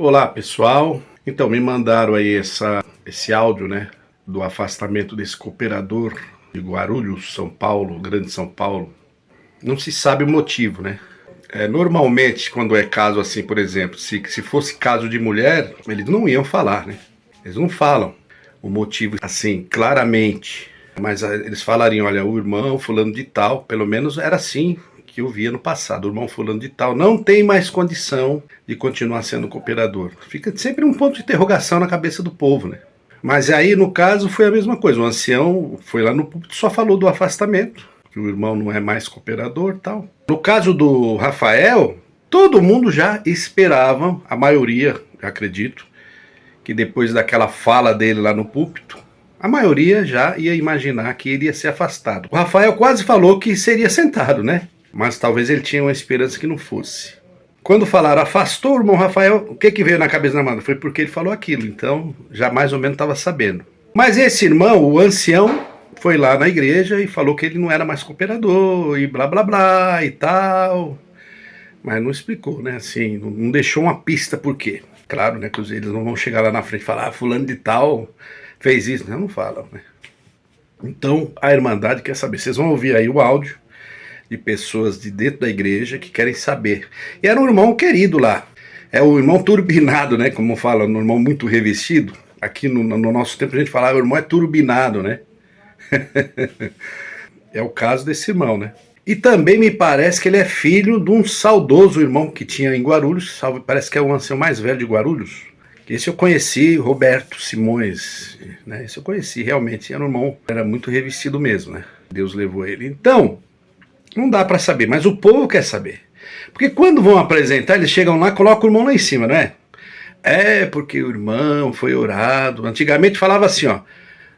Olá pessoal, então me mandaram aí esse áudio, né, do afastamento desse cooperador de Guarulhos, São Paulo, Grande São Paulo. Não se sabe o motivo, né? Normalmente quando é caso assim, por exemplo, se fosse caso de mulher, eles não iam falar, né? Eles não falam o motivo assim, claramente. Mas eles falariam, olha, o irmão fulano de tal, pelo menos era assim que eu via no passado, o irmão fulano de tal não tem mais condição de continuar sendo cooperador. Fica sempre um ponto de interrogação na cabeça do povo, né? Mas aí, no caso, foi a mesma coisa. O ancião foi lá no púlpito, só falou do afastamento, que o irmão não é mais cooperador e tal. No caso do Rafael, todo mundo já esperava, a maioria, acredito, que depois daquela fala dele lá no púlpito, a maioria já ia imaginar que ele ia ser afastado. O Rafael quase falou que seria sentado, né? Mas talvez ele tinha uma esperança que não fosse. Quando falaram, afastou o irmão Rafael, o que veio na cabeça da Amanda? Foi porque ele falou aquilo, então já mais ou menos estava sabendo. Mas esse irmão, o ancião, foi lá na igreja e falou que ele não era mais cooperador e blá blá blá e tal. Mas não explicou, né? Assim, não deixou uma pista por quê. Claro, né? Que eles não vão chegar lá na frente e falar, fulano de tal fez isso. Não falam, né? Então a Irmandade quer saber. Vocês vão ouvir aí o áudio de pessoas de dentro da igreja que querem saber. E era um irmão querido lá. É o irmão turbinado, né? Como fala, um irmão muito revestido. Aqui no nosso tempo a gente falava, o irmão é turbinado, né? É o caso desse irmão, né? E também me parece que ele é filho de um saudoso irmão que tinha em Guarulhos. Parece que é o ancião mais velho de Guarulhos. Esse eu conheci, Roberto Simões, né? Esse eu conheci, realmente. Era um irmão, era muito revestido mesmo, né? Deus levou ele. Então, não dá para saber, mas o povo quer saber. Porque quando vão apresentar, eles chegam lá e colocam o irmão lá em cima, não é? É porque o irmão foi orado. Antigamente falava assim, ó.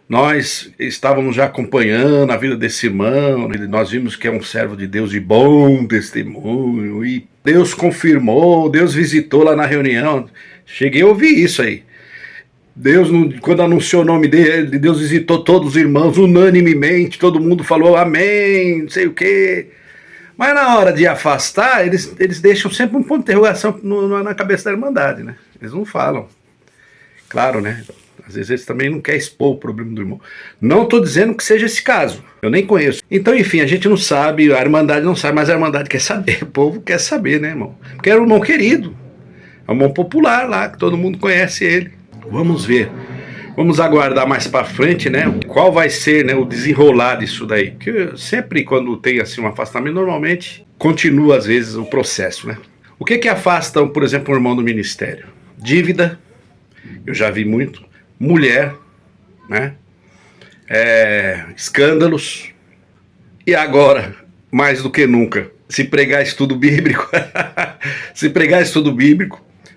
Nós estávamos já acompanhando a vida desse irmão, nós vimos que é um servo de Deus de bom testemunho, e Deus confirmou, Deus visitou lá na reunião. Cheguei a ouvir isso aí. Deus, quando anunciou o nome dele, Deus visitou todos os irmãos unanimemente, todo mundo falou amém, não sei o quê. Mas na hora de afastar, eles deixam sempre um ponto de interrogação na cabeça da Irmandade, né? Eles não falam. Claro, né? Às vezes eles também não querem expor o problema do irmão. Não estou dizendo que seja esse caso, eu nem conheço. Então, enfim, a gente não sabe, a Irmandade não sabe, mas a Irmandade quer saber, o povo quer saber, né, irmão? Porque era um irmão querido, é um irmão popular lá, que todo mundo conhece ele. Vamos ver, vamos aguardar mais para frente, né? Qual vai ser, né, o desenrolar disso daí? Porque sempre quando tem assim um afastamento, normalmente continua às vezes o processo, né? O que afasta, por exemplo, um irmão do ministério? Dívida, eu já vi muito. Mulher, né? Escândalos. E agora, mais do que nunca, se pregar estudo bíblico,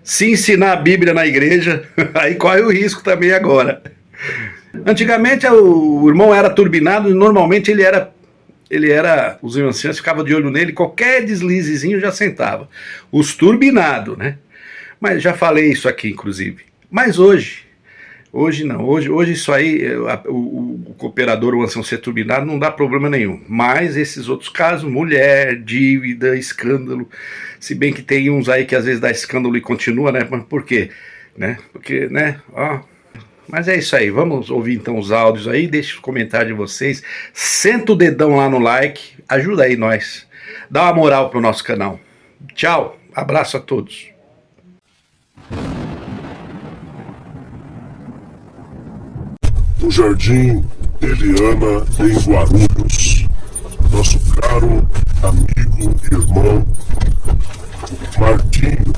se ensinar a Bíblia na igreja, aí corre o risco também agora. Antigamente o irmão era turbinado e normalmente ele era, os anciãos ficavam de olho nele, qualquer deslizezinho já sentava. Os turbinados, né? Mas já falei isso aqui, inclusive. Mas hoje não, hoje isso aí, o cooperador, o ancião ser turbinado não dá problema nenhum. Mas esses outros casos, mulher, dívida, escândalo, se bem que tem uns aí que às vezes dá escândalo e continua, né? Mas por quê? Né? Porque, né? Ó. Mas é isso aí, vamos ouvir então os áudios aí, deixa o comentário de vocês, senta o dedão lá no like, ajuda aí nós, dá uma moral pro nosso canal. Tchau, abraço a todos. No Jardim Eliana, em Guarulhos, nosso caro amigo e irmão Martinho,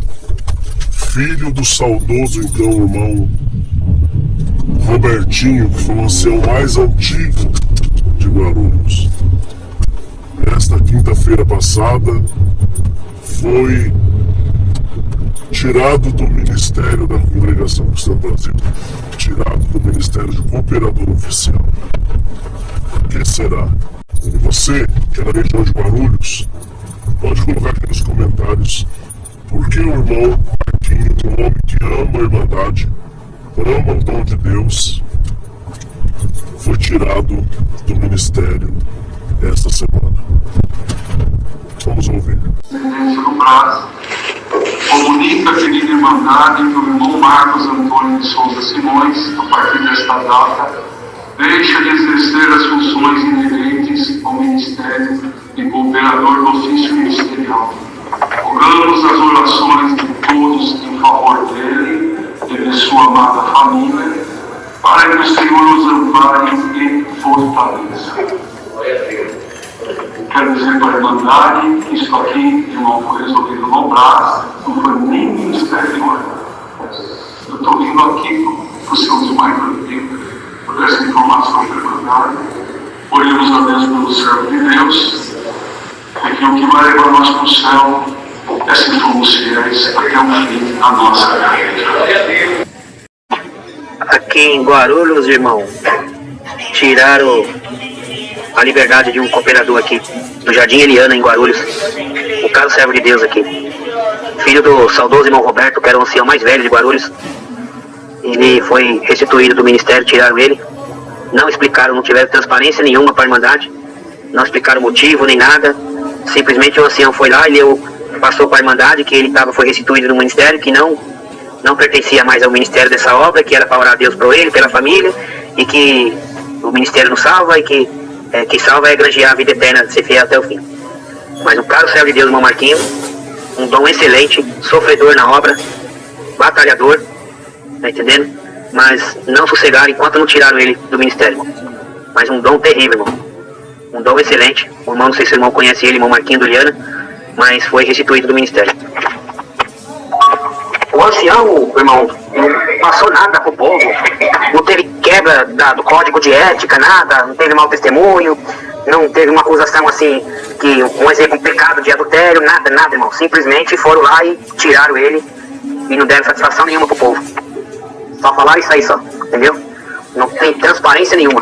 filho do saudoso então irmão Robertinho, que foi o ancião mais antigo de Guarulhos. Nesta quinta-feira passada foi tirado do ministério da Congregação Cristã do Brasil, tirado do ministério de cooperador oficial. Por que será? E você, que é da região de Guarulhos, pode colocar aqui nos comentários por que o irmão Marquinhos, um homem que ama a Irmandade, ama o dom de Deus, foi tirado do ministério esta semana. Vamos ouvir. Serviço no prazo. Comunica a querida Irmandade que o irmão Marcos Antônio de Souza Simões, a partir desta data, deixa de exercer as funções inerentes ao Ministério de Cooperador do Ofício Ministerial. Rogamos as orações de todos em favor dele e de sua amada família, para que o Senhor os ampare e fortaleça. Quero dizer para a Irmandade que isso aqui, irmão, foi resolvido no Brás, não foi nem Ministério de Guarda. Eu estou vindo aqui para o seu desmaio por essa informação para a Irmandade. Oremos a Deus pelo servo de Deus, e que o que vai levar nós para o céu é se formos fiéis até o fim da nossa carreira. Aqui em Guarulhos, irmão, tiraram a liberdade de um cooperador aqui, do Jardim Eliana, em Guarulhos. O caso servo de Deus aqui. Filho do saudoso irmão Roberto, que era o ancião mais velho de Guarulhos. Ele foi restituído do ministério, tiraram ele. Não explicaram, não tiveram transparência nenhuma para a Irmandade. Não explicaram motivo, nem nada. Simplesmente o ancião foi lá e passou para a Irmandade que ele foi restituído do ministério, que não pertencia mais ao ministério dessa obra, que era para orar a Deus por ele, pela família, e que o ministério não salva, e que salva é granjear a vida eterna, ser fiel até o fim. Mas um caro servo de Deus, irmão Marquinhos, um dom excelente, sofredor na obra, batalhador, tá entendendo? Mas não sossegaram enquanto não tiraram ele do ministério, irmão. Mas um dom terrível, irmão. Um dom excelente. O irmão, não sei se o irmão conhece ele, irmão Marquinhos do Liana, mas foi restituído do ministério. O ancião, irmão, não passou nada pro povo, não teve quebra do código de ética, nada, não teve mau testemunho, não teve uma acusação assim, que um exemplo, um pecado de adultério, nada, irmão. Simplesmente foram lá e tiraram ele e não deram satisfação nenhuma pro povo. Só falaram isso aí só, entendeu? Não tem transparência nenhuma.